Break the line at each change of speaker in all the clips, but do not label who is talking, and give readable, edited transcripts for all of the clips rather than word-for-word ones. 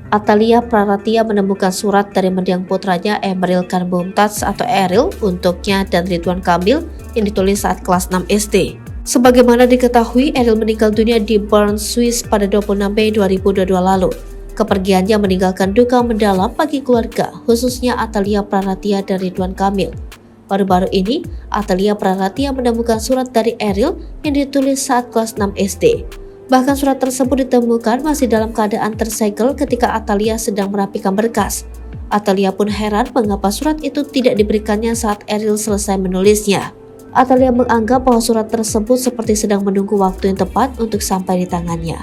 Atalia Praratia menemukan surat dari mendiang putranya Emeril Khan Mumtaz atau Eril untuknya dan Ridwan Kamil yang ditulis saat kelas 6 SD. Sebagaimana diketahui, Eril meninggal dunia di Bern, Swiss pada 26 Mei 2022 lalu. Kepergiannya meninggalkan duka mendalam bagi keluarga, khususnya Atalia Praratia dan Ridwan Kamil. Baru-baru ini, Atalia Praratia menemukan surat dari Eril yang ditulis saat kelas 6 SD. Bahkan surat tersebut ditemukan masih dalam keadaan tersegel ketika Atalia sedang merapikan berkas. Atalia pun heran mengapa surat itu tidak diberikannya saat Eril selesai menulisnya. Atalia menganggap bahwa surat tersebut seperti sedang menunggu waktu yang tepat untuk sampai di tangannya.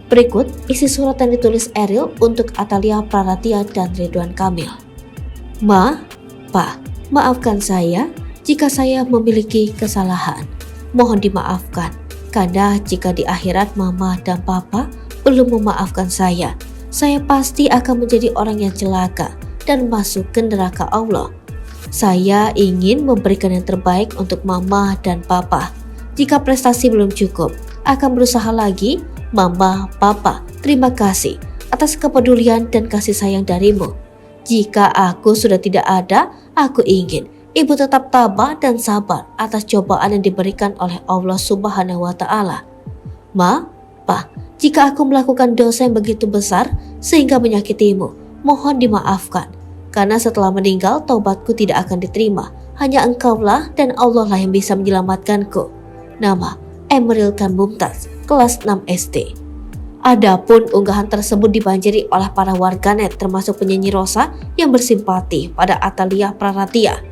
Berikut isi surat yang ditulis Eril untuk Atalia Praratia dan Ridwan Kamil. Ma, Pa, maafkan saya jika saya memiliki kesalahan. Mohon dimaafkan. Karena jika di akhirat mama dan papa belum memaafkan saya pasti akan menjadi orang yang celaka dan masuk ke neraka Allah. Saya ingin memberikan yang terbaik untuk mama dan papa. Jika prestasi belum cukup, akan berusaha lagi. Mama, papa, terima kasih atas kepedulian dan kasih sayang darimu. Jika aku sudah tidak ada, aku ingin Ibu tetap tabah dan sabar atas cobaan yang diberikan oleh Allah Subhanahu wa Ta'ala. Ma, Pa, jika aku melakukan dosa yang begitu besar sehingga menyakitimu, mohon dimaafkan. Karena setelah meninggal, taubatku tidak akan diterima. Hanya Engkaulah dan Allah lah yang bisa menyelamatkanku. Nama Emeril Khan Mumtaz, kelas 6 SD. Adapun unggahan tersebut dibanjiri oleh para warganet termasuk penyanyi Rosa yang bersimpati pada Atalia Praratia.